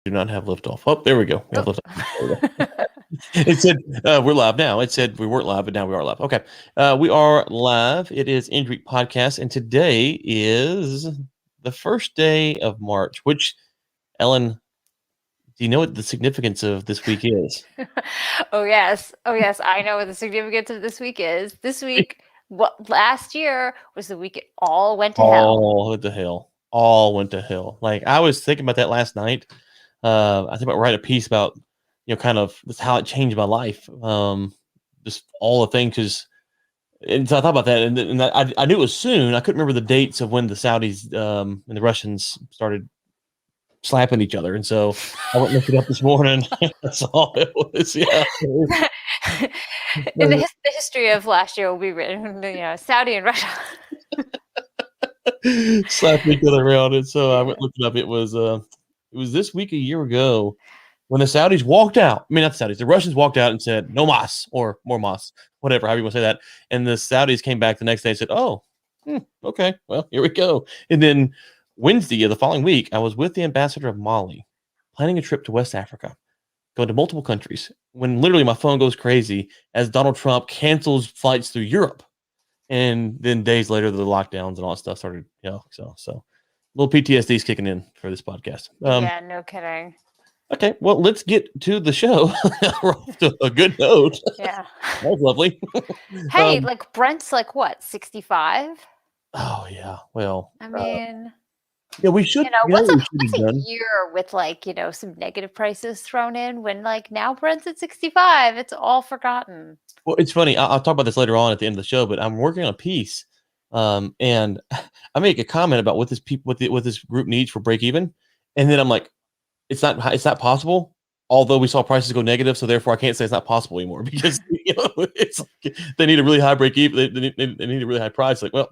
Do not have liftoff. Oh, there we go. We have Oh. liftoff. There we go. It said we're live now. It said we weren't live, but now we are live. Okay. We are live. It is Indrik Podcast, and today is the first day of March, which, Ellen, do you know what the significance of this week is? Oh yes. Oh yes, I know what the significance of this week is. This week, what last year was the week it all went to hell. All went to hell. All went to hell. Like, I was thinking about that last night. I think about write a piece about, kind of just how it changed my life. Just all the things, because and so I thought about that, and I knew it was soon. I couldn't remember the dates of when the Saudis and the Russians started slapping each other, and so I went and looked it up this morning. That's all it was. Yeah, In the history of last year will be written, Saudi and Russia. slapping each other around, and so I went and looked it up. It was this week a year ago when the Saudis walked out. I mean, not the Saudis, the Russians walked out and said no mas or more mas, whatever, however you want to say that. And the Saudis came back the next day and said, "Oh, okay, well, here we go." And then Wednesday of the following week, I was with the ambassador of Mali, planning a trip to West Africa, going to multiple countries. When literally my phone goes crazy as Donald Trump cancels flights through Europe, and then days later the lockdowns and all that stuff started. So little PTSD is kicking in for this podcast. Yeah, no kidding. Okay, well, let's get to the show. We're off to a good note. Yeah. That was lovely. Hey, like Brent's like what, 65? Oh yeah. Well, I mean, yeah, we should. what's What a we should what's have a done. year with like, some negative prices thrown in when like now Brent's at 65? It's all forgotten. Well, it's funny. I'll talk about this later on at the end of the show. But I'm working on a piece, and I make a comment about what what this group needs for break even, and then I'm like, it's not possible. Although we saw prices go negative, so therefore I can't say it's not possible anymore because it's like they need a really high break even. They need a really high price. Like, well,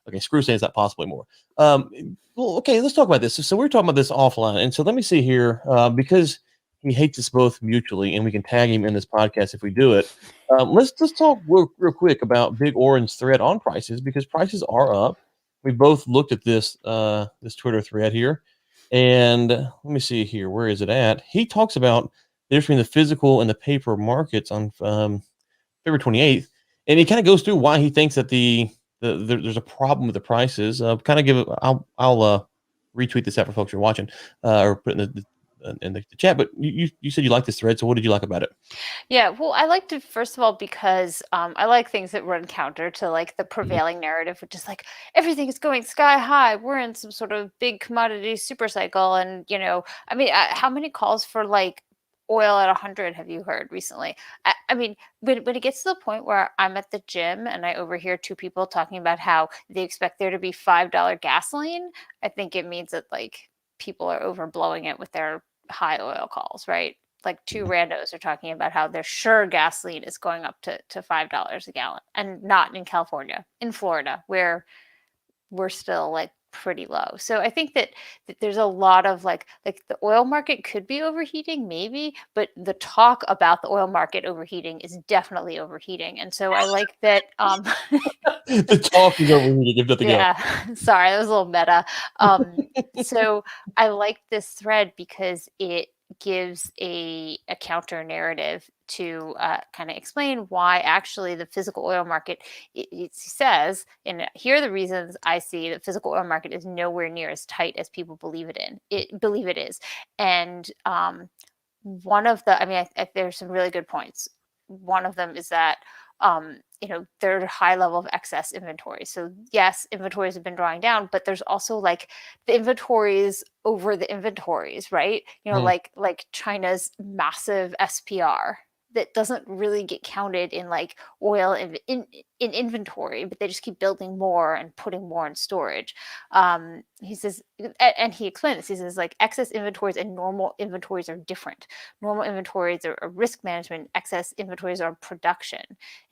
okay, screw saying it's not possible anymore. Well, okay, let's talk about this. So we're talking about this offline, and so let me see here because he hates us both mutually, and we can tag him in this podcast if we do it. Let's just talk real quick about Big Orange thread on prices because prices are up. We both looked at this Twitter thread here, and let me see here. Where is it at? He talks about the difference between the physical and the paper markets on February 28th, and he kind of goes through why he thinks that there's a problem with the prices. Kind of give it. I'll retweet this out for folks who are watching or put in the chat. But you said you like this thread, so what did you like about it? Yeah, well, I liked it first of all because I like things that run counter to like the prevailing narrative, which is like everything is going sky high. We're in some sort of big commodity super cycle, and I mean, how many calls for like oil at 100 have you heard recently? I mean, when it gets to the point where I'm at the gym and I overhear two people talking about how they expect there to be $5 gasoline, I think it means that like people are overblowing it with their high oil calls, right? Like two randos are talking about how they're sure gasoline is going up to $5 a gallon, and not in California, in Florida, where we're still like pretty low. So I think that there's a lot of like the oil market could be overheating, maybe, but the talk about the oil market overheating is definitely overheating. And so I like that The talk is over here. Give nothing else. yeah, sorry, that was a little meta. So I like this thread because it gives a counter narrative to kind of explain why actually the physical oil market, it says, and here are the reasons I see the physical oil market is nowhere near as tight as people believe it is. And one of the, I mean, there's some really good points. One of them is that there are high level of excess inventory. So yes, inventories have been drawing down, but there's also like the inventories over the inventories, right? Like China's massive SPR that doesn't really get counted in like oil in inventory, but they just keep building more and putting more in storage. He says, and he explained this. He says like excess inventories and normal inventories are different. Normal inventories are risk management. Excess inventories are production,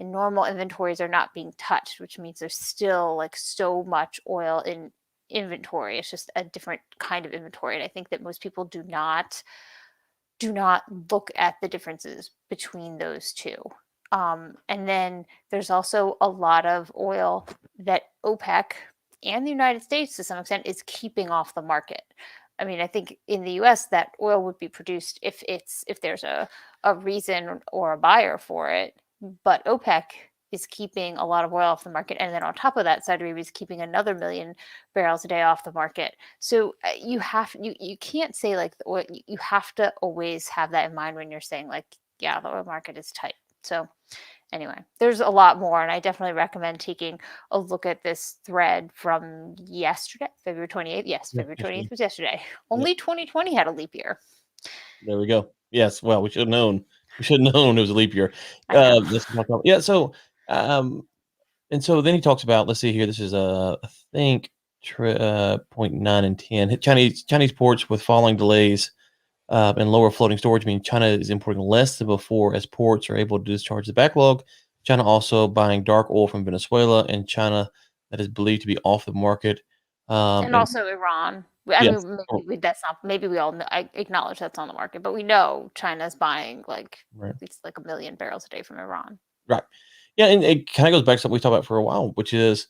and normal inventories are not being touched, which means there's still like so much oil in inventory. It's just a different kind of inventory, and I think that most people do not look at the differences between those two. And then there's also a lot of oil that OPEC and the United States, to some extent, is keeping off the market. I mean, I think in the U.S. that oil would be produced if there's a reason or a buyer for it. But OPEC is keeping a lot of oil off the market, and then on top of that, Saudi Arabia is keeping another million barrels a day off the market. So you can't say like the oil, you have to always have that in mind when you're saying like, yeah, the oil market is tight. So anyway, there's a lot more, and I definitely recommend taking a look at this thread from yesterday, February 28th. Yes, Yeah, February yesterday. 28th was yesterday. Yep. Only 2020 had a leap year. There we go. Yes. Well, we should have known. We should have known it was a leap year. I know. Yeah. So, um, and so then he talks about. Let's see here. This is I think point 9 and 10. Chinese ports with falling delays and lower floating storage mean China is importing less than before as ports are able to discharge the backlog. China also buying dark oil from Venezuela and China that is believed to be off the market. And And also Iran. I yes, mean, that's not, maybe we all know, I acknowledge that's on the market, but we know China's buying like right, at least like a million barrels a day from Iran. right, yeah, and it kind of goes back to something we talked about for a while, which is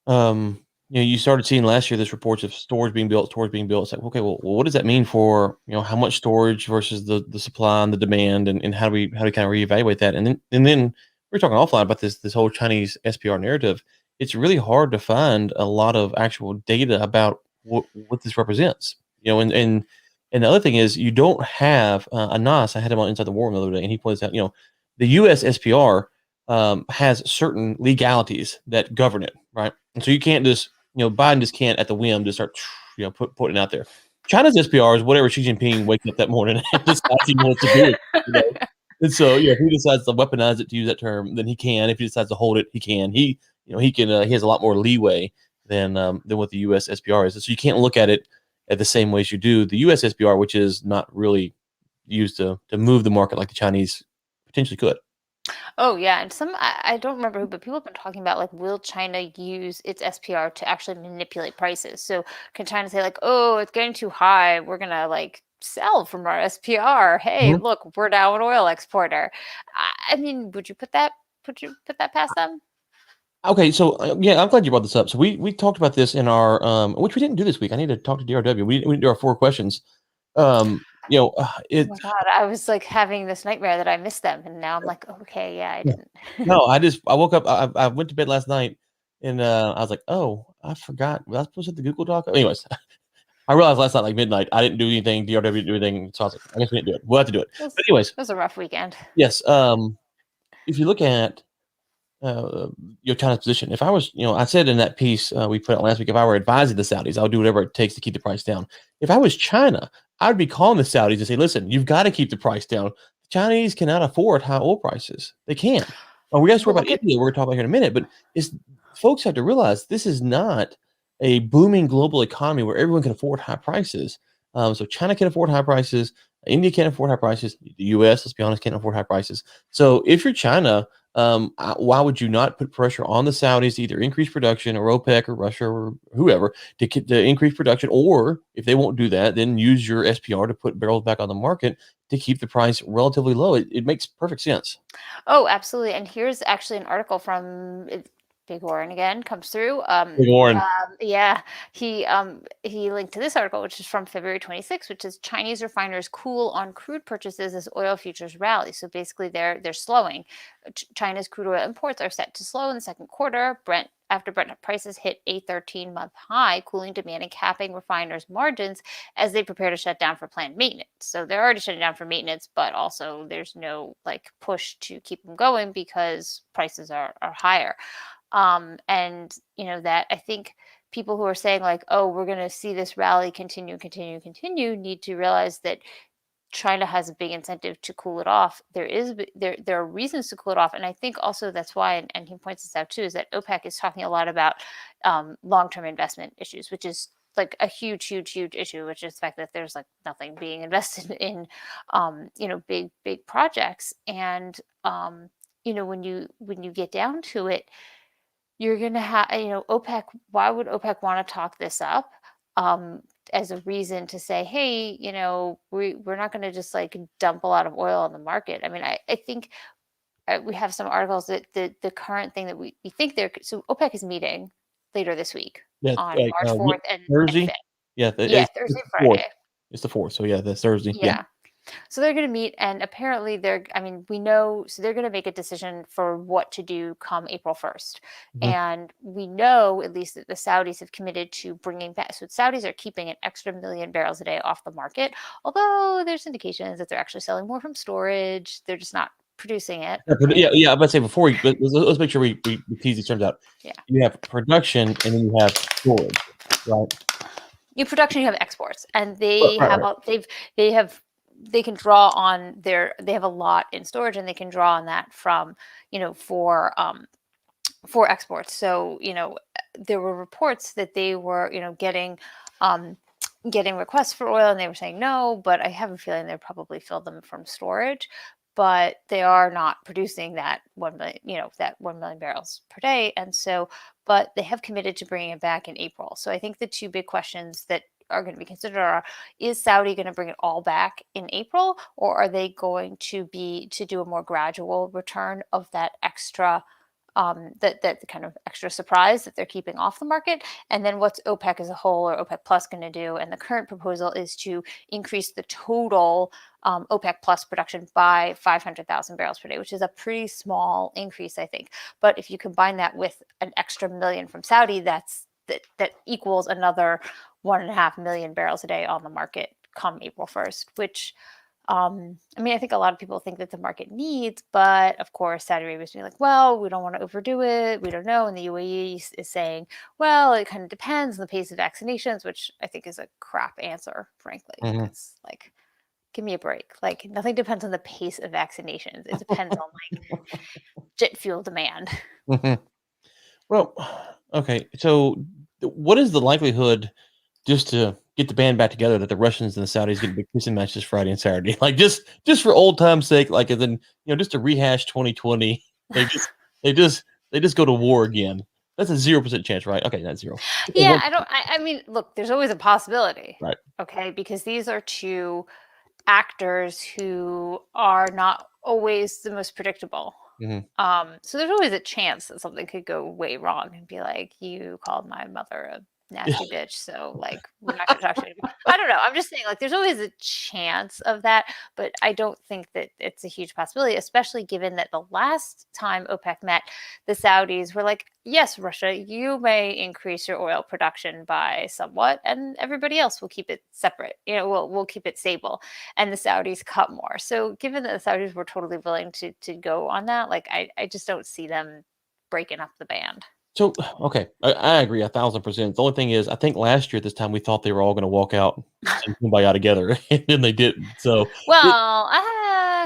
Um, you started seeing last year this reports of stores being built, stores being built. It's like, okay, well, what does that mean for how much storage versus the supply and the demand, and how do we kind of reevaluate that? And then we are talking offline about this whole Chinese SPR narrative. It's really hard to find a lot of actual data about what this represents. And the other thing is you don't have Anas. I had him on Inside the War the other day, and he points out, the U.S. SPR has certain legalities that govern it, right? And so you can't just, Biden just can't at the whim just start, putting it out there. China's SPR is whatever Xi Jinping wakes up that morning and decides he wants to do it, you know. And so, if he decides to weaponize it, to use that term, then he can. If he decides to hold it, he can. He can. He has a lot more leeway than what the U.S. SPR is. And so you can't look at it at the same way as you do the U.S. SPR, which is not really used to move the market like the Chinese potentially could. Oh yeah, and I don't remember who, but people have been talking about like, will China use its SPR to actually manipulate prices? So can China say like, oh, it's getting too high, we're gonna like sell from our SPR. Hey, Mhm. look, we're now an oil exporter. I mean, would you put that past them? Okay, so yeah, I'm glad you brought this up. So we talked about this in our which we didn't do this week. I need to talk to DRW. We didn't do our 4 questions. Oh It my God, I was like having this nightmare that I missed them, and now I'm like, okay, yeah, I yeah. didn't. No, I woke up. I went to bed last night, and I was like, oh, I forgot. Was I supposed to hit the Google Doc? Anyways, I realized last night, like midnight, I didn't do anything. DRW didn't do anything. So I was like, I guess we didn't do it. We'll have to do it. It was, But anyways, it was a rough weekend. yes. If you look at China's position. If I was, I said in that piece we put out last week, if I were advising the Saudis, I would do whatever it takes to keep the price down. If I was China, I'd be calling the Saudis and say, listen, you've got to keep the price down. The Chinese cannot afford high oil prices. They can't. We got to worry Well, about look at India. We're going to talk about here in a minute, but it's folks have to realize this is not a booming global economy where everyone can afford high prices. So China can afford high prices. India can't afford high prices. The U.S., let's be honest, can't afford high prices. So if you're China, why would you not put pressure on the Saudis to either increase production or OPEC or Russia or whoever to increase production? Or if they won't do that, then use your SPR to put barrels back on the market to keep the price relatively low. It makes perfect sense. Oh, absolutely. And here's actually an article from Big Warren again comes through. Big Warren. Yeah, he linked to this article, which is from February 26th, which is Chinese refiners cool on crude purchases as oil futures rally. So basically, they're slowing. China's crude oil imports are set to slow in the second quarter. After Brent prices hit a 13-month high, cooling demand and capping refiners' margins as they prepare to shut down for planned maintenance. So they're already shutting down for maintenance, but also there's no like push to keep them going because prices are higher. And that I think people who are saying like, oh, we're going to see this rally continue, need to realize that China has a big incentive to cool it off. There are reasons to cool it off, and I think also that's why, and he points this out too, is that OPEC is talking a lot about long-term investment issues, which is like a huge issue, which is the fact that there's like nothing being invested in, big projects, and when you get down to it, you're gonna have, OPEC. Why would OPEC want to talk this up? As a reason to say, hey, we're not going to just like dump a lot of oil on the market. I mean, I think we have some articles that the current thing that we think they're, so OPEC is meeting later this week Yeah, on March 4th and Thursday. 5th. Yeah, Yeah, it's Thursday, the 4th. Friday. It's the 4th, so yeah, this Thursday, yeah. Yeah. So they're going to meet, and apparently I mean, we know, so they're going to make a decision for what to do come April 1st. Mhm. And we know at least that the Saudis have committed to bringing back, so the Saudis are keeping an extra million barrels a day off the market, although there's indications that they're actually selling more from storage. They're just not producing it, Yeah, right? yeah, I was about to say before we let's make sure we tease these terms out. Yeah. You have production and then you have storage, right? You production, you have exports, and Right, they right, have right. they have they can draw on they have a lot in storage, and they can draw on that from, for exports. So, there were reports that they were, um, getting requests for oil, and they were saying no, but I have a feeling they probably filled them from storage. But they are not producing that 1 million, that 1 million barrels per day. And so, but they have committed to bringing it back in April. So I think the two big questions that are going to be considered are: is Saudi going to bring it all back in April, or are they going to do a more gradual return of that extra, that kind of extra surprise that they're keeping off the market? And then what's OPEC as a whole, or OPEC Plus, going to do? And the current proposal is to increase the total, OPEC Plus production by 500,000 barrels per day, which is a pretty small increase, I think. But if you combine that with an extra million from Saudi, that equals another 1.5 million barrels a day on the market come April 1st, which, I mean, I think a lot of people think that the market needs, but of course, Saudi Arabia is being like, well, we don't want to overdo it. We don't know. And the UAE is saying, well, it kind of depends on the pace of vaccinations, which I think is a crap answer, frankly, Mhm. because, like, give me a break. Like, nothing depends on the pace of vaccinations. It depends on, like, jet fuel demand. Mhm. Well, okay, so what is the likelihood, just to get the band back together, that the Russians and the Saudis get a big kissing match this Friday and Saturday? Like, just for old time's sake, like, and then, just to rehash 2020, they just they just they just go to war again. That's a 0% chance, right? Okay, not 0. Okay, Yeah, 1, I mean, look, there's always a possibility, right. okay? Because these are two actors who are not always the most predictable. Mhm. So there's always a chance that something could go way wrong and be like, you called my mother a nasty bitch, so, like, we're not going to talk to you anymore. I don't know. I'm just saying, like, there's always a chance of that, but I don't think that it's a huge possibility, especially given that the last time OPEC met, the Saudis were like, yes, Russia, you may increase your oil production by somewhat, and everybody else will keep it separate. We'll keep it stable, and the Saudis cut more. So given that the Saudis were totally willing to go on that, like, I just don't see them breaking up the band. So, okay, I agree 1,000%. The only thing is, I think last year at this time, we thought they were all gonna walk out and sing Kumbaya together, and then they didn't. So, it Well,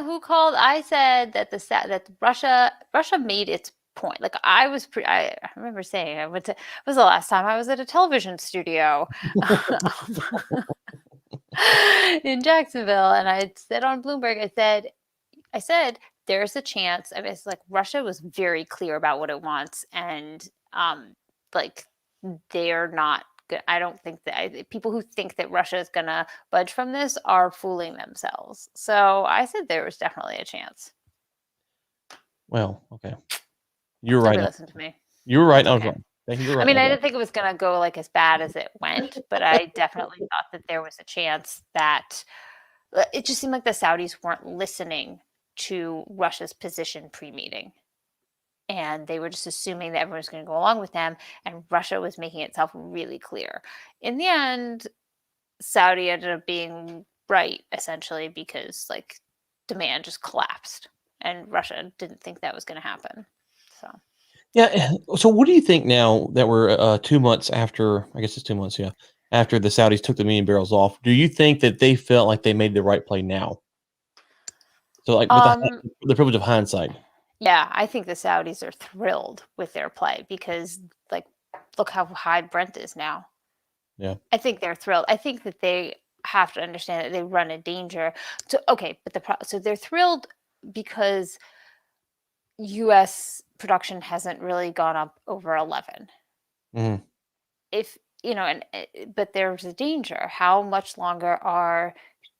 who called? I said that that Russia made its point. Like, I remember saying, I went to, it was the last time I was at a television studio in Jacksonville, and I said on Bloomberg, I said there's a chance. I mean, it's like Russia was very clear about what it wants, and, like, they're not good. I don't think that people who think that Russia is gonna budge from this are fooling themselves. So I said there was definitely a chance. well, okay. You're right. Nobody listened to me. You were right, That's I was okay. wrong. Thank you, you're I right, I mean, was I wrong. didn't think it was gonna go, like, as bad as it went, but I definitely thought that there was a chance that, it just seemed like the Saudis weren't listening to Russia's position pre-meeting, and they were just assuming that everyone was going to go along with them, and Russia was making itself really clear. In the end, Saudi ended up being right, essentially, because, like, demand just collapsed, and Russia didn't think that was going to happen. So, Yeah, so what do you think now that we're, 2 months after, I guess it's 2 months, yeah, after the Saudis took the million barrels off, do you think that they felt like they made the right play now? So, like, with um, the privilege of hindsight. yeah, I think the Saudis are thrilled with their play because, like, look how high Brent is now. Yeah, I think they're thrilled. I think that they have to understand that they run a danger. Okay, but so they're thrilled because U.S. production hasn't really gone up over 11. mhm, If and but there's a danger. How much longer are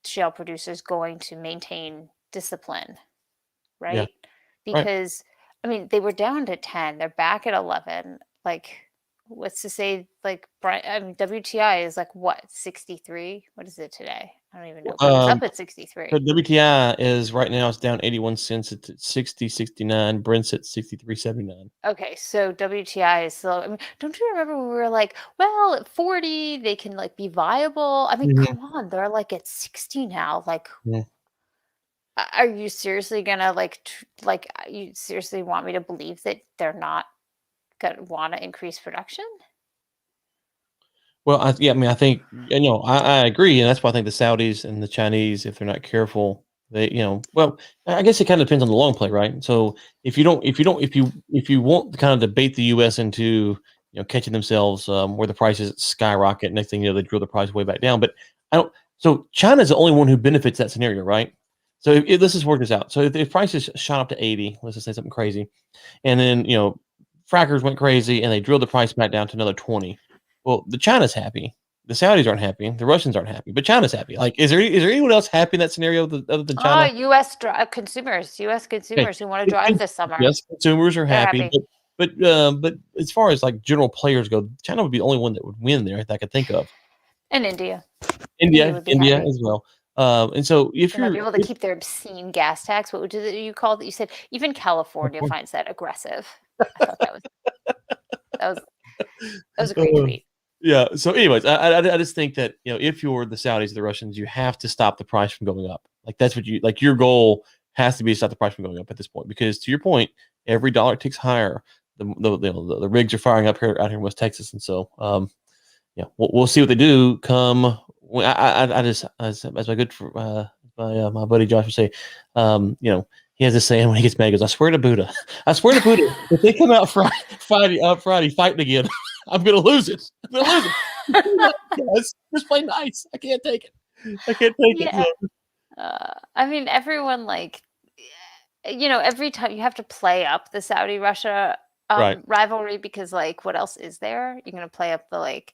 shale producers going to maintain discipline, yeah, right? right. Because, I mean, they were down to 10, they're back at 11. Like, what's to say like I mean, WTI is like what 63? What is it today? I don't even know, but it was up at So 63. WTI is right now, it's down 81 cents. It's at 60.69. Brent's at 63.79. Okay, so WTI is still. I mean, don't you remember when we were like, well, at 40 they can like be viable? I mean, Mhm. come on, they're like at 60 now. Like, Yeah. are you seriously gonna you seriously want me to believe that they're not gonna want to increase production? Well, yeah, I mean, I think, I agree, and that's why I think the Saudis and the Chinese, if they're not careful, well, I guess it kind of depends on the long play, right? So if you want to kind of debate the U.S. into catching themselves where the prices skyrocket, next thing you know, they drill the price way back down. But I don't. So China's the only one who benefits that scenario, right? So let's just work this out. So if prices shot up to 80, let's just say something crazy, and then frackers went crazy and they drilled the price back down to another 20. Well, the China's happy. The Saudis aren't happy. The Russians aren't happy, but China's happy. Like, is there anyone else happy in that scenario other than Ah, China? U.S. Okay, consumers who want to drive this summer, yes, consumers are they're happy, happy. but as far as like general players go, China would be the only one that would win there that I could think of. And India India, would be India happy. as well. And so They might be able to keep their obscene gas tax. What did you call it? You said even California finds that aggressive. I thought that was that was a great uh, tweet. yeah. So, anyways, I just think that if you're the Saudis or the Russians, you have to stop the price from going up. Like that's what you like. Your goal has to be to stop the price from going up at this point, because to your point, every dollar ticks higher. The rigs are firing up out here in West Texas, and so yeah, we'll see what they do come. I just as my good my buddy Josh would say, he has this saying when he gets mad, he goes, "I swear to Buddha, I swear to Buddha, if they come out Friday fighting again, I'm gonna lose it. I'm gonna lose it. Just play nice. I can't take it. I can't take it." Yeah. I mean, everyone every time you have to play up the Saudi Russia Right. rivalry because like what else is there? You're gonna play up the like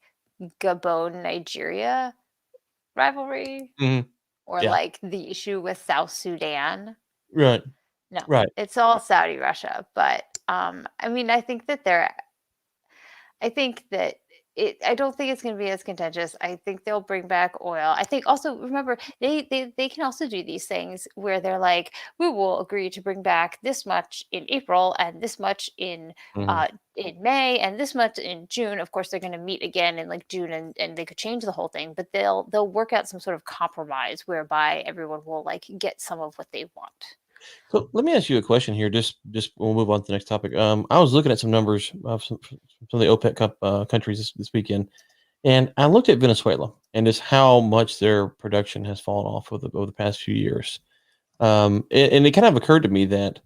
Gabon Nigeria rivalry Mhm. or Yeah. like the issue with South Sudan. Right. No, Right. it's all Saudi Russia. But I mean, I think that I don't think it's going to be as contentious. I think they'll bring back oil. I think also remember they can also do these things where they're like, we will agree to bring back this much in April and this much Mhm. in May and this much in June. Of course, they're going to meet again in like June and they could change the whole thing, but they'll work out some sort of compromise whereby everyone will like get some of what they want. So let me ask you a question here. Just we'll move on to the next topic. I was looking at some numbers of some of the OPEC countries this weekend, and I looked at Venezuela and just how much their production has fallen off over the past few years. And it kind of occurred to me that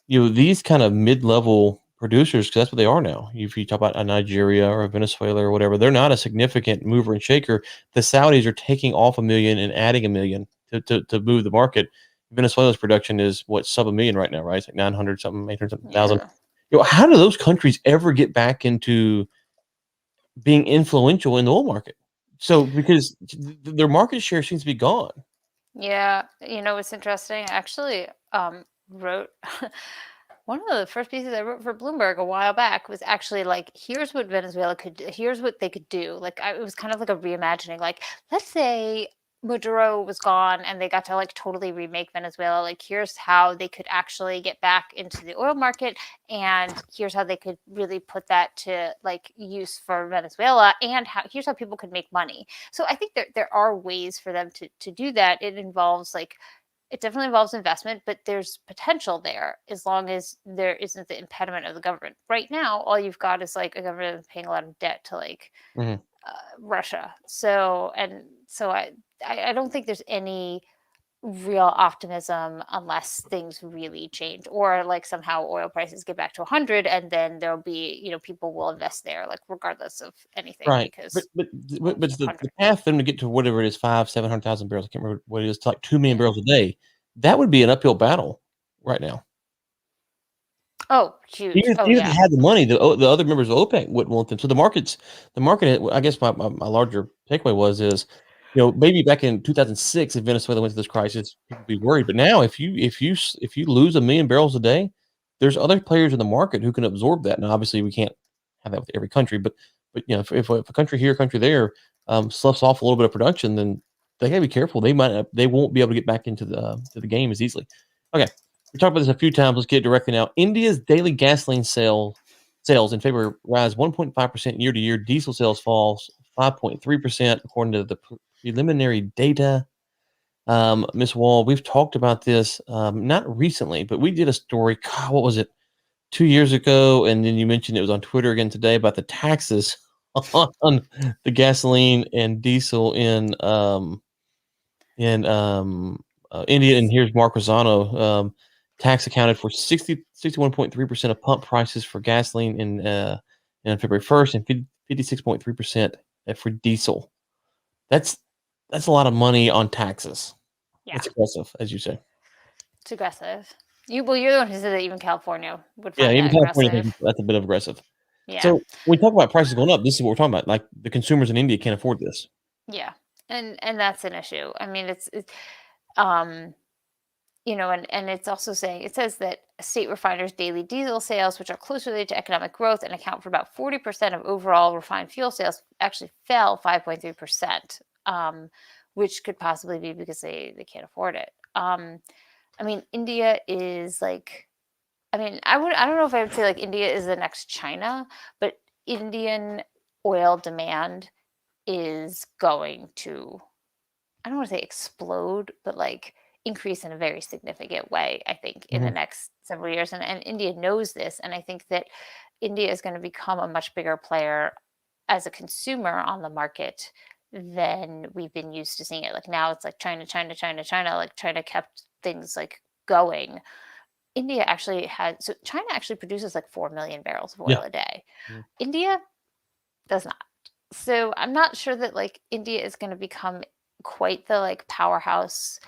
these kind of mid-level producers, because that's what they are now. If you talk about a Nigeria or a Venezuela or whatever, they're not a significant mover and shaker. The Saudis are taking off a million and adding a million to move the market. Venezuela's production is what, sub a million right now, right? It's like 900 something, 800 something thousand. Yeah. How do those countries ever get back into being influential in the oil market? So because their market share seems to be gone. Yeah, what's interesting? I actually wrote one of the first pieces I wrote for Bloomberg a while back was actually like, here's what here's what they could do. Like, it was kind of like a reimagining. Like, let's say Maduro was gone and they got to like totally remake Venezuela. Like, here's how they could actually get back into the oil market, and here's how they could really put that to like use for Venezuela, and here's how people could make money. So I think there are ways for them to do that. It definitely involves investment, but there's potential there as long as there isn't the impediment of the government. Right now, all you've got is like a government paying a lot of debt to like Mhm. Russia. So I don't think there's any real optimism unless things really change or like somehow oil prices get back to 100 and then there'll be people will invest there like regardless of anything Right, but because but oil's but at the 100. path for them to get to whatever it is, 700,000 barrels, I can't remember what it is, to like 2,000,000 Yeah. barrels a day, that would be an uphill battle right now. Oh, huge. Even Oh, even if yeah. they had the money, the other members of OPEC wouldn't want them. So the market, I guess my larger takeaway is, maybe back in 2006, if Venezuela went through this crisis, people would be worried. But now if you lose 1,000,000 barrels a day, there's other players in the market who can absorb that. Now, obviously, we can't have that with every country, but if a country here, a country there, sloughs off a little bit of production, then they gotta be careful. They won't be able to get back into the game as easily. Okay, we talked about this a few times. Let's get it directly now. India's daily gasoline sales in February rise 1.5% year to year. Diesel sales falls 5.3% according to the preliminary data. Miss Wall, we've talked about this not recently, but we did a story. God, what was it? 2 years ago, and then you mentioned it was on Twitter again today about the taxes on the gasoline and diesel in India. And here's Mark Rosano. Tax accounted for 61.3% of pump prices for gasoline in February 1st, and 56.3% for diesel. That's a lot of money on taxes. Yeah, It's aggressive, as you say. it's aggressive. You're the one who said that even California would Yeah, find even that California aggressive. thinks that's a bit of aggressive. Yeah, So when we talk about prices going up, this is what we're talking about. Like the consumers in India can't afford this. yeah, and that's an issue. I mean, um, and it's also saying it says that state refiners' daily diesel sales, which are closely related to economic growth and account for about 40% of overall refined fuel sales, actually fell 5.3%, which could possibly be because they can't afford it. I mean, India is like, I mean, I don't know if I would say like India is the next China, but Indian oil demand is going to, I don't want to say explode, but like increase in a very significant way, I think, in the Mhm. next several years. And India knows this. And I think that India is going to become a much bigger player as a consumer on the market than we've been used to seeing it. Like now it's like China, China, China, China, like China kept things like going. India actually had, so China actually produces like 4 million barrels of Yeah. oil a day. Mhm. India does not. So I'm not sure that like India is going to become quite the like powerhouse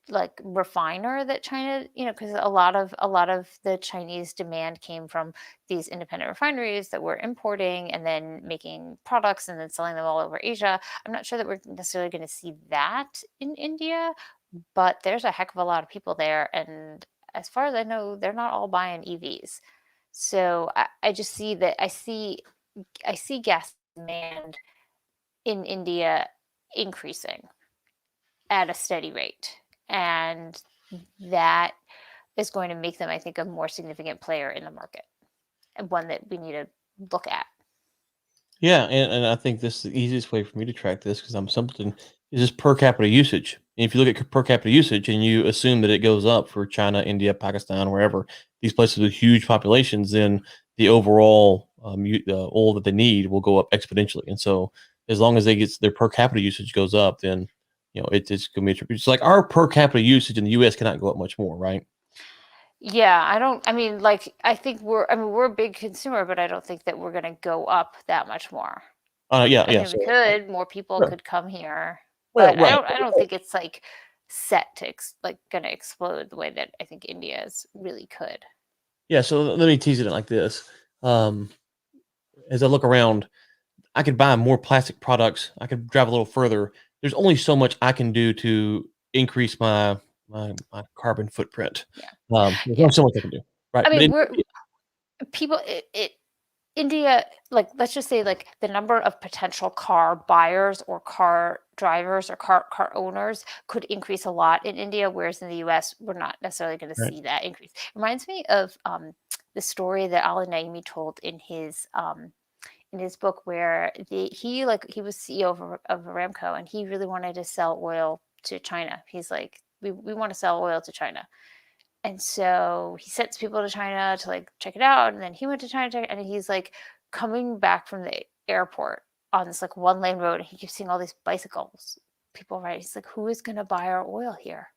like refiner that China, because a lot of the Chinese demand came from these independent refineries that were importing and then making products and then selling them all over Asia. I'm not sure that we're necessarily going to see that in India, but there's a heck of a lot of people there, and as far as I know, they're not all buying EVs. So I just see that I see gas demand in India increasing at a steady rate. And that is going to make them, I think, a more significant player in the market and one that we need to look at. Yeah, and I think this is the easiest way for me to track this because I'm simpleton is just per capita usage. And if you look at per capita usage and you assume that it goes up for China, India, Pakistan, wherever these places with huge populations, then the overall oil that they need will go up exponentially. And so, as long as they get their per capita usage goes up, then it's going to be. It's like our per capita usage in the U.S. cannot go up much more, right? Yeah, I mean, like, we're a big consumer, but I don't think that we're going to go up that much more. Yeah, I yeah. mean, we So, could, more people right. could come here, Well, but I right. don't, I don't think it's like set to like going to explode the way that I think India's really could. Yeah. So let me tease it like this. Um, as I look around, I could buy more plastic products. I could drive a little further. There's only so much I can do to increase my carbon footprint. Yeah. There's Yeah. only so much I can do, right? I But mean, we're people, India, like, let's just say, like, the number of potential car buyers or car drivers or car owners could increase a lot in India, whereas in the US, we're not necessarily going to right, see that increase. It reminds me of the story that Ali Naimi told in his book, where he was CEO of Aramco, and he really wanted to sell oil to China. He's like, we want to sell oil to China. And so he sends people to China to like check it out. And then he went to China, and he's like coming back from the airport on this like one lane road. And he keeps seeing all these bicycles, people riding. He's like, who is going to buy our oil here?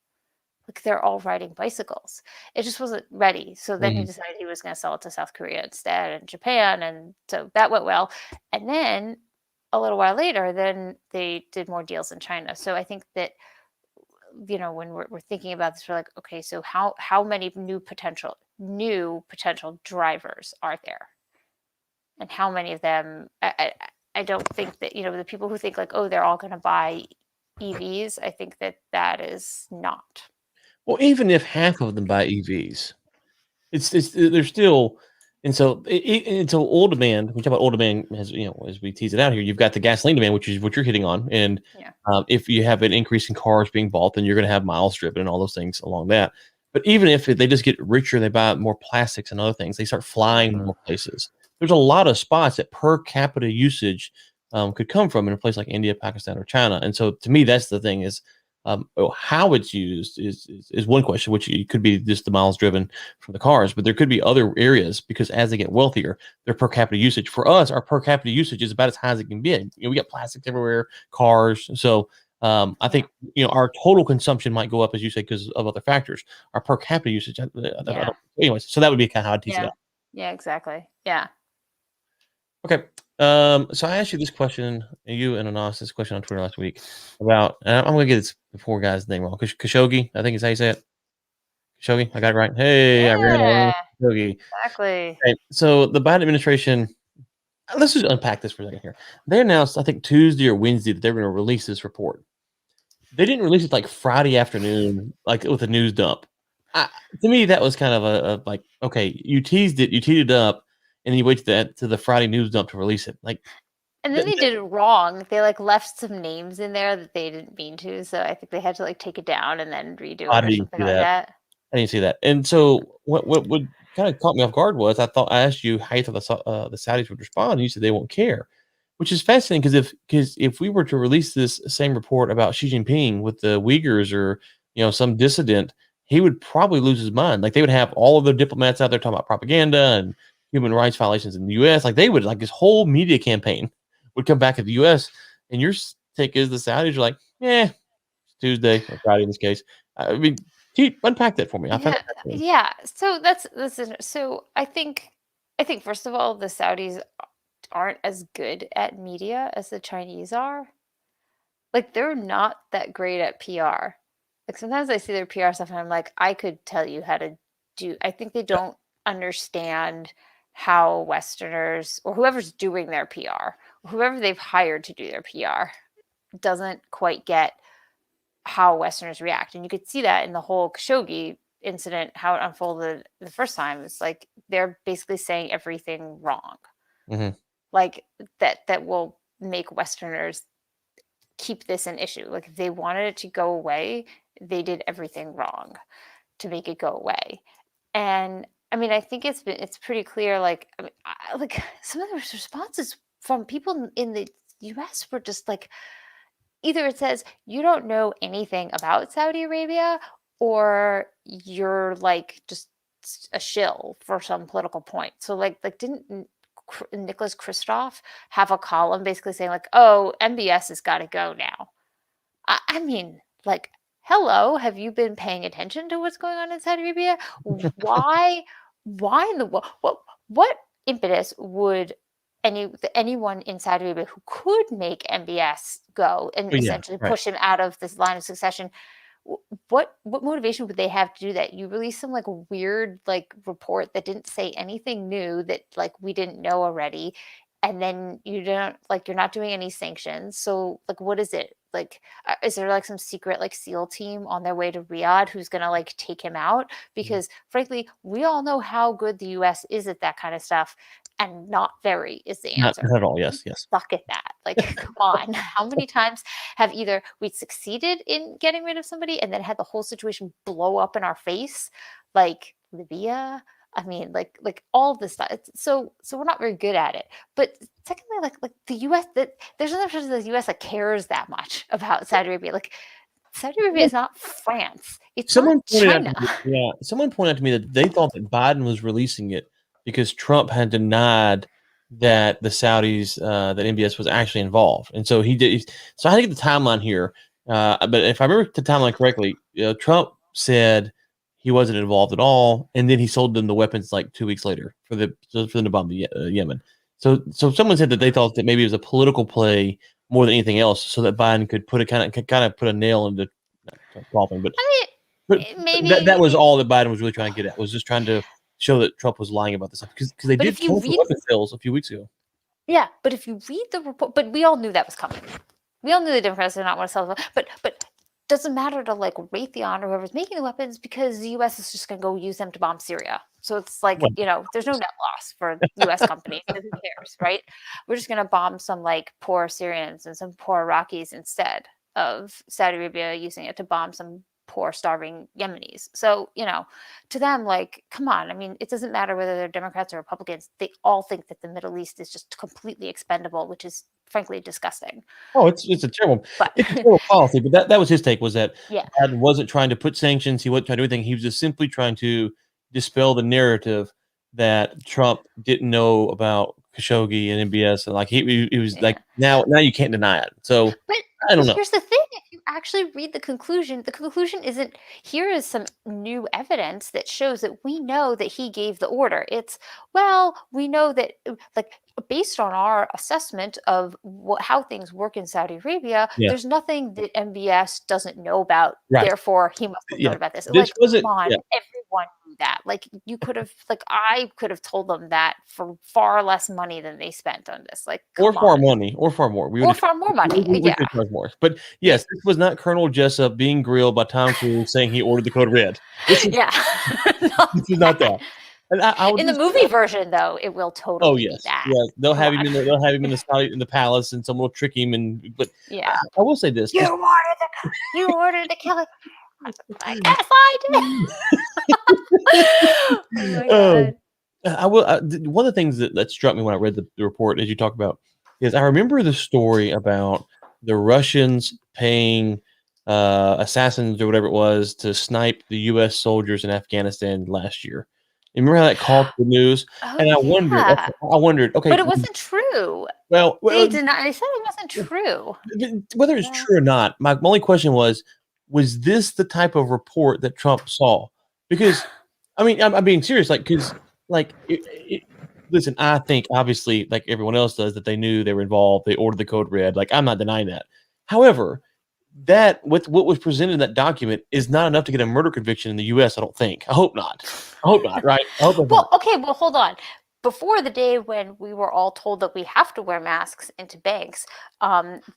Like, they're all riding bicycles. It just wasn't ready. So then he mhm, decided he was going to sell it to South Korea instead and Japan. And so that went well. And then a little while later, then they did more deals in China. So I think that, when we're thinking about this, we're like, okay, so how many new potential drivers are there, and how many of them? I don't think that, the people who think like, oh, they're all going to buy EVs. I think that that is not. well, even if half of them buy EVs, it's they're still. And so, and so oil demand. We talk about oil demand as as we tease it out here. You've got the gasoline demand, which is what you're hitting on, and Yeah. if you have an increase in cars being bought, then you're going to have miles driven and all those things along that. But even if they just get richer, they buy more plastics and other things. They start flying more places. There's a lot of spots that per capita usage could come from in a place like India, Pakistan, or China. And so, to me, that's the thing is how it's used is one question, which it could be just the miles driven from the cars, but there could be other areas because as they get wealthier, their per capita usage for us, our per capita usage is about as high as it can be. We got plastics everywhere, cars. So I Yeah. think our total consumption might go up, as you say, because of other factors. Our per capita usage, Yeah. anyways. So that would be kind of how I tease it Yeah. out. Yeah, exactly. Yeah. Okay. So I asked you this question, you and Anas, this question on Twitter last week about, and I'm going to get this poor guy's name wrong. Khashoggi, I think is how you say it. Khashoggi, I got it right. Hey, I ran all over Yeah, Khashoggi. exactly. Okay, so the Biden administration, let's just unpack this for a second here. They announced, I think Tuesday or Wednesday, that they're going to release this report. They didn't release it like Friday afternoon, like with a news dump. To me, that was kind of a like, okay, you teased it, you teed it up, and then you wait to the Friday news dump to release it. Like, And then th- they th- did it wrong. They, like, left some names in there that they didn't mean to, so I think they had to, like, take it down and then redo I it or didn't something see like that. that. I didn't see that. And so what kind of caught me off guard was I asked you how you thought the Saudis would respond, and you said they won't care, which is fascinating because if we were to release this same report about Xi Jinping with the Uyghurs or some dissident, he would probably lose his mind. Like they would have all of the diplomats out there talking about propaganda and human rights violations in the U.S. Like they would like this whole media campaign would come back at the U.S. And your take is the Saudis are like, it's Tuesday or Friday in this case. I mean, unpack that for me. I found Yeah, that fascinating. yeah. So so I think first of all, the Saudis aren't as good at media as the Chinese are. Like they're not that great at PR. Like sometimes I see their PR stuff and I'm like, I could tell you how to do. I think they Yeah. don't understand how Westerners or whoever's doing their PR, whoever they've hired to do their PR, doesn't quite get how Westerners react. And you could see that in the whole Khashoggi incident, how it unfolded the first time. It's like they're basically saying everything wrong. Mhm. Like that will make Westerners keep this an issue. Like if they wanted it to go away, they did everything wrong to make it go away. And I mean, I think it's pretty clear. Like, I mean, like some of the responses from people in the U.S. were just like, either it says you don't know anything about Saudi Arabia, or you're like just a shill for some political point. So like didn't Nicholas Kristof have a column basically saying like, oh, MBS has got to go now? I mean, like, hello, have you been paying attention to what's going on in Saudi Arabia? Why, why in the world? What impetus would anyone in Saudi Arabia who could make MBS go and But yeah, essentially right. push him out of this line of succession? What motivation would they have to do that? You release some like weird like report that didn't say anything new that like we didn't know already, and then you don't like you're not doing any sanctions. So like, what is it like? Is there like some secret like SEAL team on their way to Riyadh who's gonna like take him out? Mhm. Because frankly, we all know how good the U.S. is at that kind of stuff, and not very is the answer. Not at all. We Yes, yes. suck at that. Like, come on. How many times have either we succeeded in getting rid of somebody and then had the whole situation blow up in our face, like Libya? I mean, like all of this stuff. So we're not very good at it. But secondly, like the U.S. that there's another person in the U.S. that cares that much about Saudi Arabia. Like Saudi Arabia Someone is not France. It's not someone pointed out to China. me, yeah, someone pointed out to me that they thought that Biden was releasing it because Trump had denied that the Saudis, that MBS was actually involved, and so he did. So I had to get the timeline here, but if I remember the timeline correctly, Trump said he wasn't involved at all, and then he sold them the weapons like 2 weeks later for them to bomb Yemen. So someone said that they thought that maybe it was a political play more than anything else, so that Biden could kind of put a nail into not coffin, I but mean, that maybe. was all that Biden was really trying to get at, was just trying to show that Trump was lying about this stuff because they But did if you cancel read, weapon sales a few weeks ago. yeah, but if you read the report, but we all knew that was coming. We all knew the Democrats did not want to sell. But doesn't matter to like Raytheon or whoever's making the weapons because the U.S. is just going to go use them to bomb Syria. So it's like, Well, there's no net loss for U.S. companies. So who cares, right? We're just going to bomb some like poor Syrians and some poor Iraqis instead of Saudi Arabia using it to bomb some poor starving Yemenis. So, to them, like, come on. I mean, it doesn't matter whether they're Democrats or Republicans. They all think that the Middle East is just completely expendable, which is frankly disgusting. oh, it's a terrible But policy. But that was his take, was that yeah. Biden wasn't trying to put sanctions. He wasn't trying to do anything. He was just simply trying to dispel the narrative that Trump didn't know about Khashoggi and MBS, and like he was like, now you can't deny it. So But I don't know. here's the thing, if you actually read the conclusion isn't, here is some new evidence that shows that we know that he gave the order. It's, well, we know that, like, based on our assessment of how things work in Saudi Arabia, Yeah. there's nothing that MBS doesn't know about. Right. Therefore, he must have known about this. This wasn't, come on, everyone knew that. Like, you could have, like, I could have told them that for far less money than they spent on this. Like, or far money, or far more. Or far more money. Yeah. Charge more. But yes, this was not Colonel Jessup being grilled by Tom Cruise saying he ordered the code red. This is not that. And in the movie version, though, it will totally be that. Yeah, they'll have him in the palace, and someone will trick him. But yeah, I will say this: you ordered the killing. Like, yes, I did. Oh my God. I will. One of the things that struck me when I read the report, as you talk about, is I remember the story about the Russians paying assassins or whatever it was to snipe the U.S. soldiers in Afghanistan last year. You remember how that caught the news? And I wondered, okay, but it wasn't true. Well, they denied. They said it wasn't true. Whether it's true or not, my only question was this the type of report that Trump saw? Because, I mean, I'm being serious, listen, I think obviously, like everyone else does, that they knew they were involved. They ordered the code red. Like, I'm not denying that. However, that with what was presented in that document is not enough to get a murder conviction in the U.S. I don't think. I hope not. Right? Well, hold on. Before the day when we were all told that we have to wear masks into banks,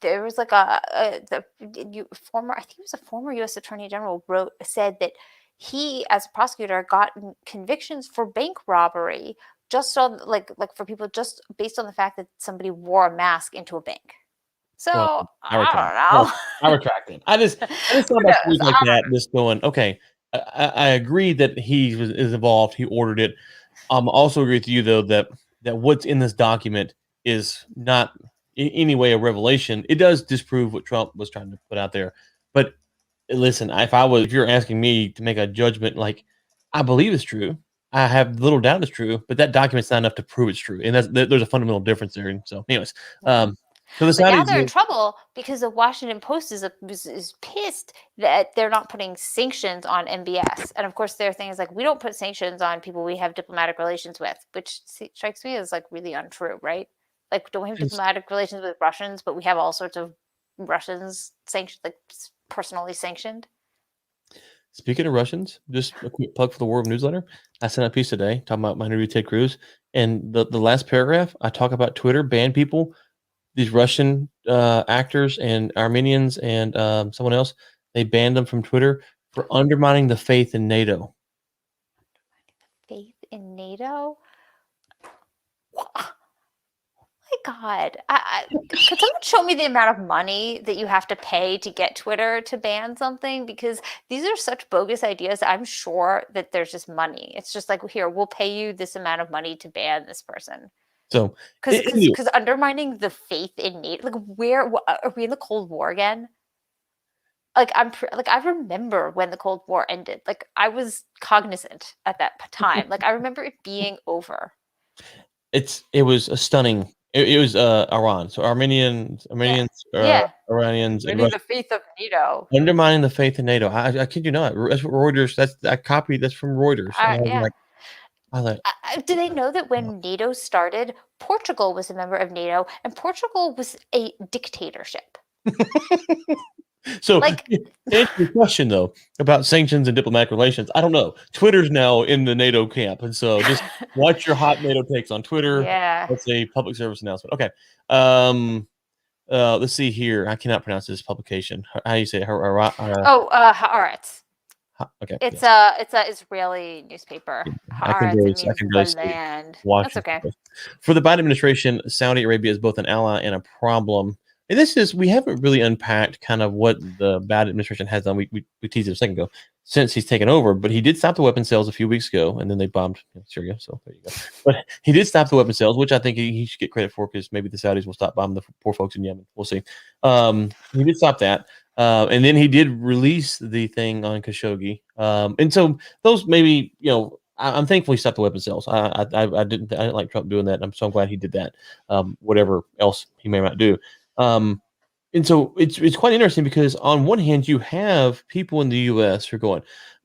there was like I think it was a former U.S. Attorney General said that he, as a prosecutor, got convictions for bank robbery just on like for people just based on the fact that somebody wore a mask into a bank. So I don't know. I retract it. I just thought about things like that. Just going, okay. I agree that he is involved. He ordered it. Also agree with you though that what's in this document is not in any way a revelation. It does disprove what Trump was trying to put out there. But listen, if you're asking me to make a judgment, like, I believe it's true. I have little doubt it's true, but that document's not enough to prove it's true, and there's a fundamental difference there. And so, anyways, so now they're in trouble because the Washington Post is pissed that they're not putting sanctions on MBS. And of course, their thing is like, we don't put sanctions on people we have diplomatic relations with, which strikes me as like really untrue, right? Like, don't we have diplomatic relations with Russians, but we have all sorts of Russians sanctioned, like personally sanctioned? Speaking of Russians, just a quick plug for the War of newsletter. I sent a piece today talking about my interview with Ted Cruz, and the last paragraph I talk about Twitter banned people. These Russian actors and Armenians and someone else, they banned them from Twitter for undermining the faith in NATO. Faith in NATO? Oh my God. Could someone show me the amount of money that you have to pay to get Twitter to ban something? Because these are such bogus ideas. I'm sure that there's just money. It's just like, here, we'll pay you this amount of money to ban this person. So, because undermining the faith in NATO, like, where are we in the Cold War again? Like, I remember when the Cold War ended. Like, I was cognizant at that time. Like, I remember it being over. It was a stunning. It was Iran. So Iranians, Undermining the faith of NATO. Undermining the faith in NATO. I kid you not. That's what Reuters. That's from Reuters. Do they know that when NATO started, Portugal was a member of NATO, and Portugal was a dictatorship? So, to answer your question though about sanctions and diplomatic relations, I don't know. Twitter's now in the NATO camp, and so just watch your hot NATO takes on Twitter. Yeah, that's a public service announcement. Okay. let's see here. I cannot pronounce this publication. How do you say it? Oh, Haaretz. Okay, It's yes. a Israeli newspaper. Yeah, Haaretz, it I means can the really see it. land. That's Washington okay. Post. For the Biden administration, Saudi Arabia is both an ally and a problem. And this is we haven't really unpacked kind of what the Biden administration has done. We teased it a second ago since he's taken over, but he did stop the weapon sales a few weeks ago, and then they bombed Syria. So there you go. But he did stop the weapon sales, which I think he should get credit for because maybe the Saudis will stop bombing the poor folks in Yemen. We'll see. He did stop that. And then he did release the thing on Khashoggi. And so those maybe I'm thankful he stopped the weapon sales. I didn't like Trump doing that. I'm so glad he did that. Whatever else he may not do. Um, and so it's quite interesting because on one hand you have people in the U.S. who are going,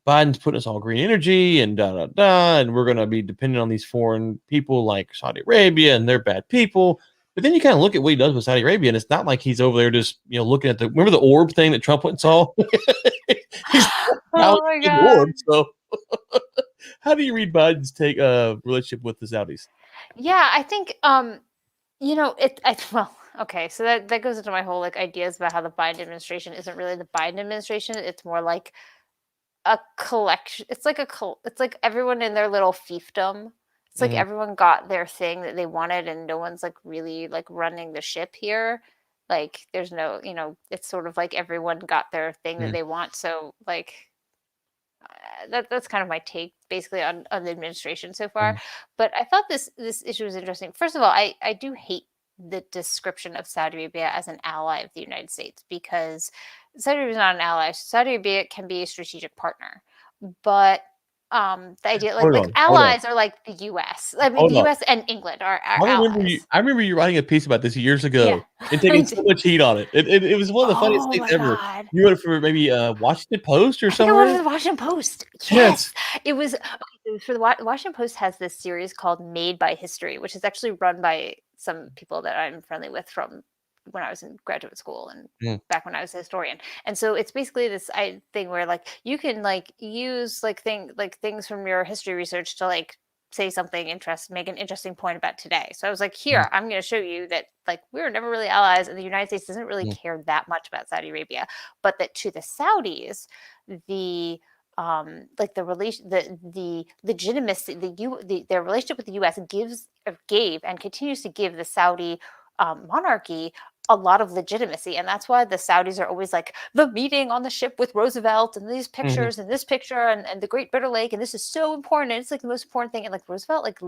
Biden's putting us all green energy and da da da, and we're going to be dependent on these foreign people like Saudi Arabia and they're bad people. But then you kind of look at what he does with Saudi Arabia, and it's not like he's over there just looking at the remember the orb thing that Trump went and saw. He's Oh my the god. orb. So how do you read Biden's take relationship with the Saudis? Yeah, I think well, okay, so that goes into my whole like ideas about how the Biden administration isn't really the Biden administration. It's more like a collection. It's like everyone in their little fiefdom. It's like Mhm. everyone got their thing that they wanted and no one's like really like running the ship here. Like there's no, it's sort of like everyone got their thing that Mhm. they want. So like that's kind of my take basically on the administration so far. Mhm. But I thought this issue was interesting. First of all, I do hate the description of Saudi Arabia as an ally of the United States because Saudi Arabia is not an ally. Saudi Arabia can be a strategic partner, but the idea like Hold on, allies are like the U.S. I mean, hold the on. U.S. and England are allies. I remember you writing a piece about this years Yeah, ago and I taking so did. much heat on it. It was one of the funniest Oh things my ever. god. You wrote it for maybe Washington Post or I think I wanted somewhere. the Washington Post. Yes. Yes, it was okay, so for the Washington Post has this series called Made by History, which is actually run by some people that I'm friendly with from when I was in graduate school and Mm, back when I was a historian. And so it's basically this thing where like you can like use things from your history research to like say something interesting, make an interesting point about today. So I was like, mm, here, I'm going to show you that like we were never really allies and the United States doesn't really mm, care that much about Saudi Arabia, but that to the Saudis, the like the relation the legitimacy their relationship with the US gave and continues to give the Saudi monarchy a lot of legitimacy, and that's why the Saudis are always like the meeting on the ship with Roosevelt and these mhm. pictures and this picture and the Great Bitter Lake, and this is so important, and it's like the most important thing, and like Roosevelt like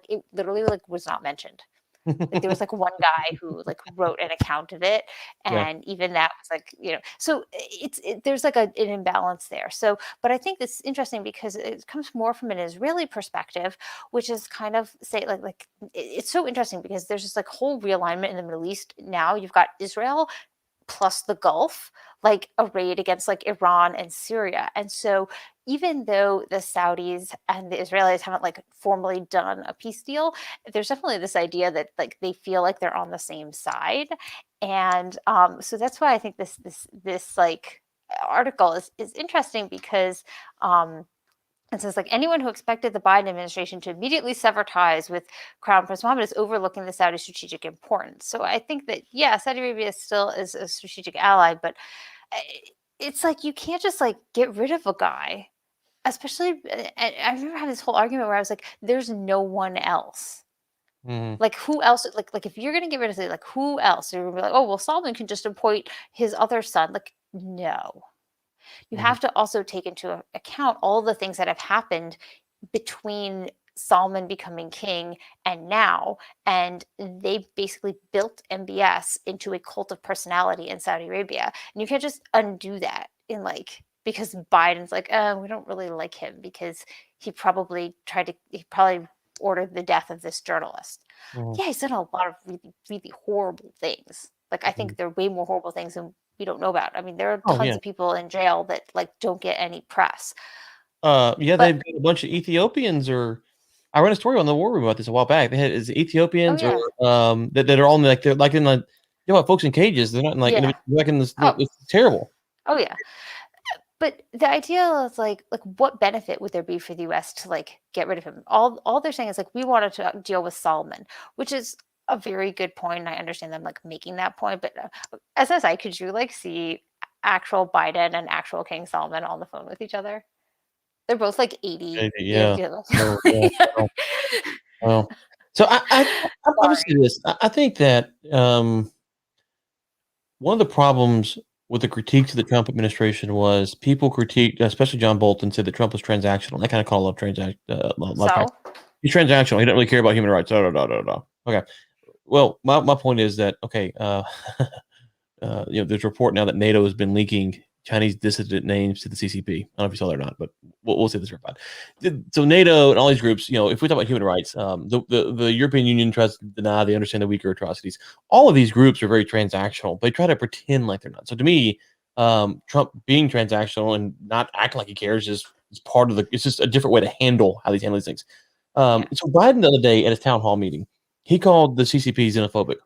it literally like was not mentioned. Like there was like one guy who like wrote an account of it, Yeah. and even that was like, so there's like an imbalance there. So, but I think this is interesting because it comes more from an Israeli perspective, which is kind of say it's so interesting because there's this like whole realignment in the Middle East now. You've got Israel plus the Gulf, like arrayed against like Iran and Syria. And so even though the Saudis and the Israelis haven't like formally done a peace deal, there's definitely this idea that like they feel like they're on the same side. And so that's why I think this like article is interesting because it says like anyone who expected the Biden administration to immediately sever ties with Crown Prince Mohammed is overlooking the Saudi strategic importance. So I think that yeah, Saudi Arabia still is a strategic ally, but uh, it's like you can't just like get rid of a guy. Especially, I remember having this whole argument where I was like, "There's no one else. Mhm. Like who else? Like if you're gonna get rid of it, like who else?" You're gonna be like, "Oh well, Solomon can just appoint his other son." Like no, you Mhm. have to also take into account all the things that have happened between Solomon becoming king and now. And they basically built MBS into a cult of personality in Saudi Arabia. And you can't just undo that in like, because Biden's like, we don't really like him because he probably ordered the death of this journalist. Mhm. Yeah, he's done a lot of really, really horrible things. Like, I Mhm. think there are way more horrible things than we don't know about. I mean, there are Oh tons yeah. of people in jail that like don't get any press. Yeah, But they've got a bunch of Ethiopians or I read a story on the War Room about this a while back. They had is oh Ethiopians or yeah, that are all in like they're like in like folks in cages. They're not in like yeah. like in this. Oh, It's terrible. oh yeah. But the idea is like what benefit would there be for the US to like get rid of him? All they're saying is like we wanted to deal with Solomon, which is a very good point, and I understand them, like, making that point, but, SSI, could you, like, see actual Biden and actual King Solomon on the phone with each other? They're both, like, 80. Maybe, Yeah, yeah. yeah, Oh, yeah. Well, well. So I would say sorry. this. I think that one of the problems with the critiques of the Trump administration was people critiqued, especially John Bolton, said that Trump was transactional. I kind of call love love So? tactics. He's transactional. He doesn't really care about human rights. Da, da, da, da, da. Okay. Well, my point is that okay. There's a report now that NATO has been leaking Chinese dissident names to the CCP. I don't know if you saw that or not, but we'll see this verified. So NATO and all these groups, if we talk about human rights, the European Union tries to deny they understand the weaker atrocities. All of these groups are very transactional. They try to pretend like they're not. So to me, Trump being transactional and not acting like he cares is part of the. It's just a different way to handle how these handle these things. Yeah. So Biden the other day at his town hall meeting, he called the CCP xenophobic.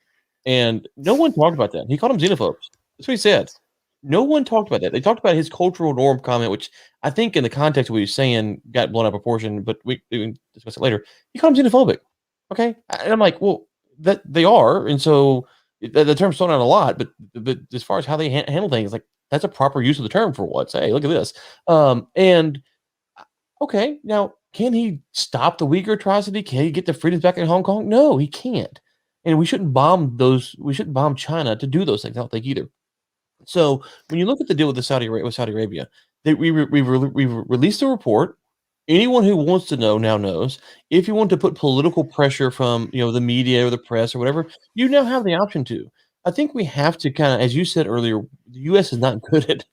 And no one talked about that. He called them xenophobes. That's what he said. No one talked about that. They talked about his cultural norm comment, which I think in the context of what he was saying got blown out of proportion, but we can discuss it later. He called them xenophobic. Okay. And I'm like, well, that they are. And so the term's thrown out a lot, but as far as how they handle things, like that's a proper use of the term for what? Say, look at this. And okay, now can he stop the Uyghur atrocity? Can he get the freedoms back in Hong Kong? No, he can't. And we shouldn't bomb those. We shouldn't bomb China to do those things. I don't think either. So when you look at the deal with Saudi Arabia, we've released a report. Anyone who wants to know now knows. If you want to put political pressure from the media or the press or whatever, you now have the option to. I think we have to kind of, as you said earlier, the U.S. is not good at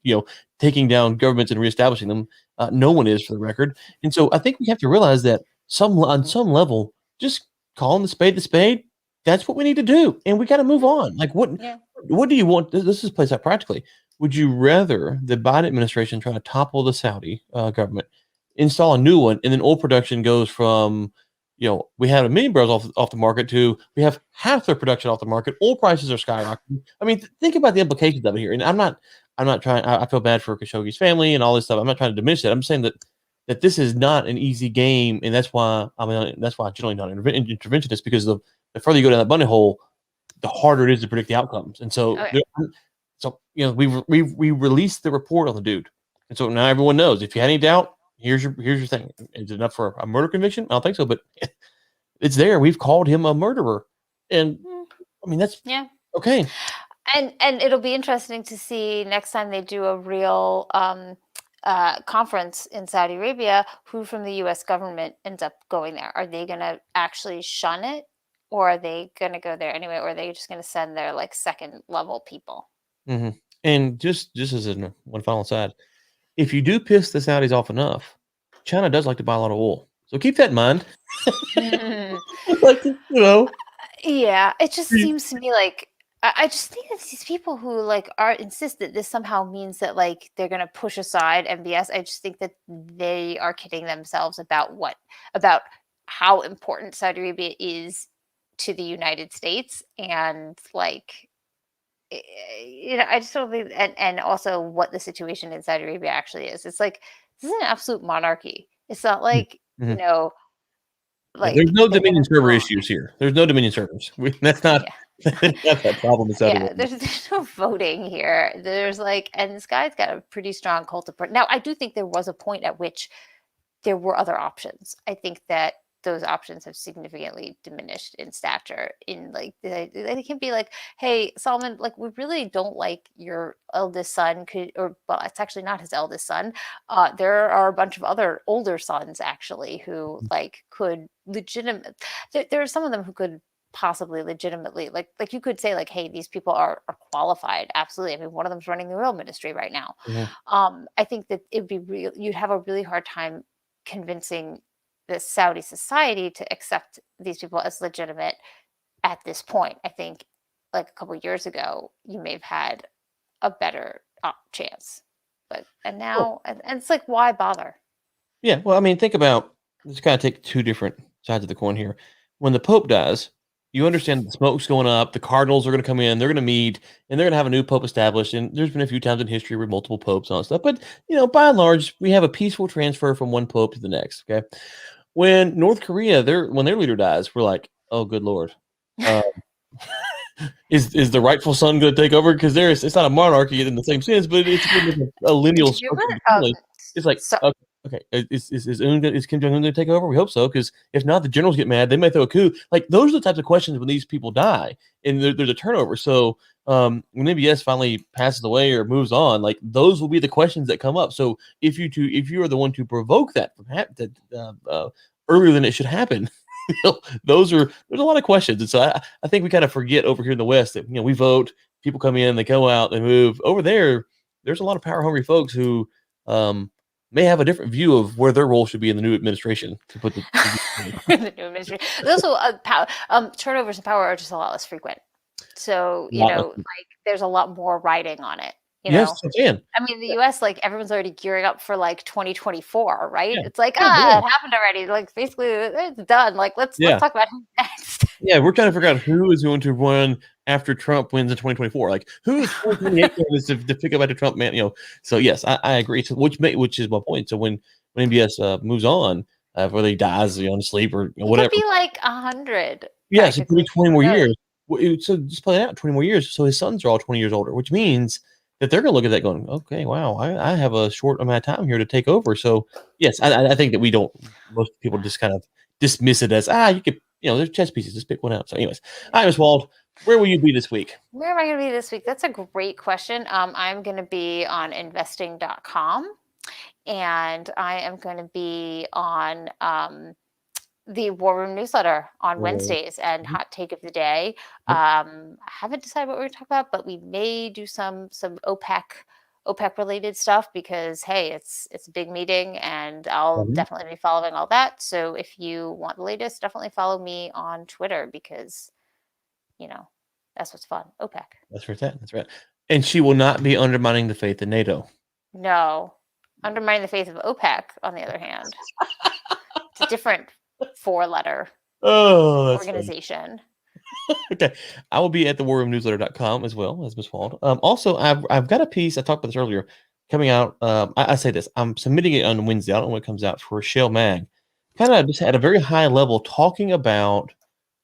taking down governments and reestablishing them. No one is, for the record. And so I think we have to realize that on some level, just calling the spade the spade. That's what we need to do, and we got to move on. Like Yeah. what do you want? This is plays out practically. Would you rather the Biden administration try to topple the Saudi government, install a new one, and then oil production goes from, we had a million barrels off the market to we have half their production off the market. Oil prices are skyrocketing. I mean, think about the implications of it here. And I'm not trying. I feel bad for Khashoggi's family and all this stuff. I'm not trying to diminish it. I'm saying that this is not an easy game, and that's why that's why I'm generally not an interventionist because the further you go down that bunny hole, the harder it is to predict the outcomes. And so, Okay. we released the report on the dude, and so now everyone knows. If you had any doubt, here's your thing. Is it enough for a murder conviction? I don't think so, but it's there. We've called him a murderer, and Mm, I mean that's yeah. okay. And it'll be interesting to see next time they do a real conference in Saudi Arabia, who from the U.S. government ends up going there. Are they going to actually shun it, or are they going to go there anyway, or are they just going to send their like second level people? hmm And just as one final aside, if you do piss the Saudis off enough, China does like to buy a lot of oil. So keep that in mind. Mm. Like Yeah, it just seems to me like I just think that these people who like are insist that this somehow means that like they're gonna push aside MBS. I just think that they are kidding themselves about how important Saudi Arabia is to the United States and like I just don't think and also what the situation in Saudi Arabia actually is. It's like this is an absolute monarchy. It's not like, Mhm. Yeah, there's like no they're Dominion gonna server bomb. issues here. There's no Dominion servers. That's not Yeah. that's that problem in Saudi Yeah, Arabia. there's no voting here. There's like, and this guy's got a pretty strong cult of now. I do think there was a point at which there were other options. I think that those options have significantly diminished in stature. In like, they can be like, "Hey, Solomon, like we really don't like your eldest son. Could or well, it's actually not his eldest son. There are a bunch of other older sons actually who like could legitimate. There are some of them who could possibly legitimately like you could say like hey these people are qualified absolutely. I mean one of them's running the oil ministry right now. Mhm. I think that it'd be real you'd have a really hard time convincing the Saudi society to accept these people as legitimate at this point. I think like a couple years ago, you may have had a better chance, but and Sure. now and it's like why bother? Yeah, well, I mean, think about let's kind of take two different sides of the coin here. When the Pope dies, you understand the smoke's going up, the cardinals are going to come in, they're going to meet, and they're going to have a new pope established. And there's been a few times in history where multiple popes and all that stuff. But, by and large, we have a peaceful transfer from one pope to the next. Okay. When North Korea, when their leader dies, we're like, oh, good Lord. Uh, is the rightful son going to take over? Because it's not a monarchy in the same sense, but it's a lineal Did you structure of the ever, family. It's like, so okay, is Kim Jong Un going to take over? We hope so, because if not, the generals get mad. They may throw a coup. Like, those are the types of questions when these people die and there's a turnover. So when MBS finally passes away or moves on, like, those will be the questions that come up. So if you are the one to provoke that from earlier than it should happen, there's a lot of questions. And so I think we kind of forget over here in the West that, we vote, people come in, they go out, they move. Over there, there's a lot of power hungry folks who may have a different view of where their role should be in the new administration. To put the the new administration. There's also turnovers in power are just a lot less frequent. So, like, there's a lot more riding on it, yes, I'm saying. I mean, the US, like, everyone's already gearing up for, like, 2024, right? Yeah. It's like, Yeah. it happened already. Like, basically, it's done. Like, let's Yeah. talk about who's next. Yeah, we're trying to figure out who is going to run after Trump wins in 2024. Like, who is 2028 candidates to pick up after Trump, man? So yes, I agree. So which is my point. So when MBS moves on, whether he dies, in sleep or He whatever. could be like 100. Yes, it could be Practically. 20 Who more knows? years. So just play it out 20 more years. So his sons are all 20 years older, which means that they're going to look at that going, okay, wow, I have a short amount of time here to take over. So yes, I think that most people just kind of dismiss it as, you could, there's chess pieces, just pick one out. So anyways, all right, Ms. Wald, where will you be this week? Where am I going to be this week? That's a great question. I'm going to be on investing.com, and I am going to be on the War Room newsletter on Wednesdays and hot take of the day. I haven't decided what we're going to talk about, but we may do some OPEC related stuff because, hey, it's a big meeting, and I'll definitely be following all that. So if you want the latest, definitely follow me on Twitter because, that's what's fun. OPEC. That's right. That's right. And she will not be undermining the faith in NATO. No. Undermining the faith of OPEC, on the other hand. It's a different 4-letter organization. Okay. I will be at the warroomnewsletter.com as well as Ms. Wald. Also, I've got a piece, I talked about this earlier, coming out. I say this, I'm submitting it on Wednesday. I don't know when it comes out, for Shell Mag. Kind of just at a very high level talking about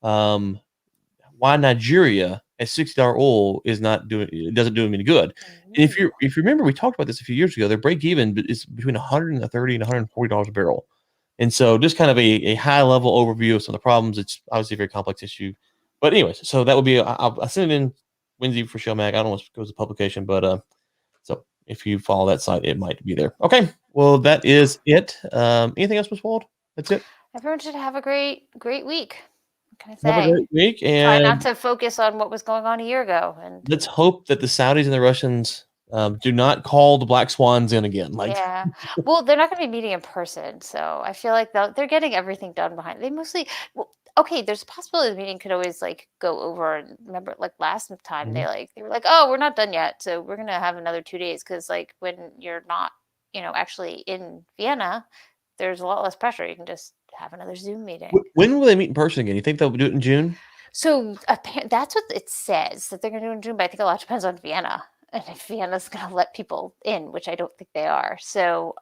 why Nigeria at $60 oil doesn't do them any good. And if you remember, we talked about this a few years ago. Their break even is between $130 and $140 a barrel. And so just kind of a high level overview of some of the problems. It's obviously a very complex issue. But anyways, so that would be, I'll send it in Wednesday for Shell Mag. I don't know if it goes to publication, but so if you follow that site, it might be there. Okay. Well, that is it. Anything else, Ms. Wald? That's it. Everyone should have a great week. What can I say? Have a great week. And try not to focus on what was going on a year ago. And let's hope that the Saudis and the Russians do not call the black swans in again. Yeah. Well, they're not going to be meeting in person, so I feel like they're getting everything done behind. They mostly. Well, okay, there's a possibility the meeting could always go over. And remember, like last time, they were like, "Oh, we're not done yet, so we're gonna have another 2 days." Because when you're not, actually in Vienna, there's a lot less pressure. You can just have another Zoom meeting. When will they meet in person again? You think they'll do it in June? So that's what it says that they're going to do in June, but I think a lot depends on Vienna, and if Vienna's going to let people in, which I don't think they are. So,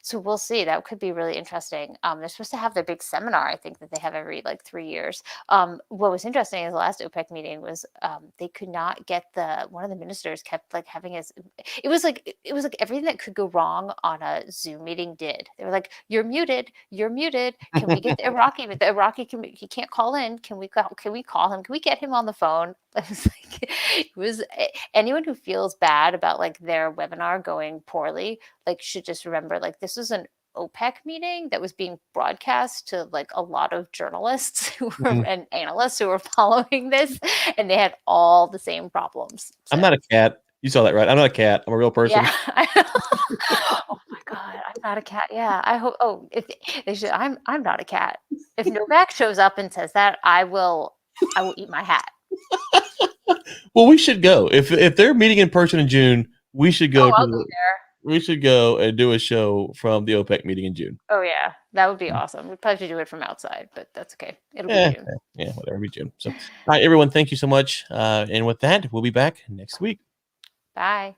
so we'll see. That could be really interesting. They're supposed to have their big seminar, I think, that they have every 3 years. What was interesting is the last OPEC meeting was they could not get one of the ministers kept having it was like everything that could go wrong on a Zoom meeting did. They were like, "You're muted. You're muted. Can we get the Iraqi? But the Iraqi he can't call in. Can we call him? Can we get him on the phone?" It was anyone who feels bad about their webinar going poorly, should just remember this was an OPEC meeting that was being broadcast to a lot of journalists and analysts who were following this, and they had all the same problems. So. I'm not a cat. You saw that, right? I'm not a cat. I'm a real person. Yeah. Oh my God, I'm not a cat. Yeah, I hope. Oh, if they should, I'm not a cat. If Novak shows up and says that, I will eat my hat. Well, we should go. If they're meeting in person in June, we should go. I'll go there. We should go and do a show from the OPEC meeting in June. Oh yeah, that would be awesome. We'd probably have to do it from outside, but that's okay. It'll be June. Yeah, whatever, be June. So, all right, everyone, thank you so much. And with that, we'll be back next week. Bye.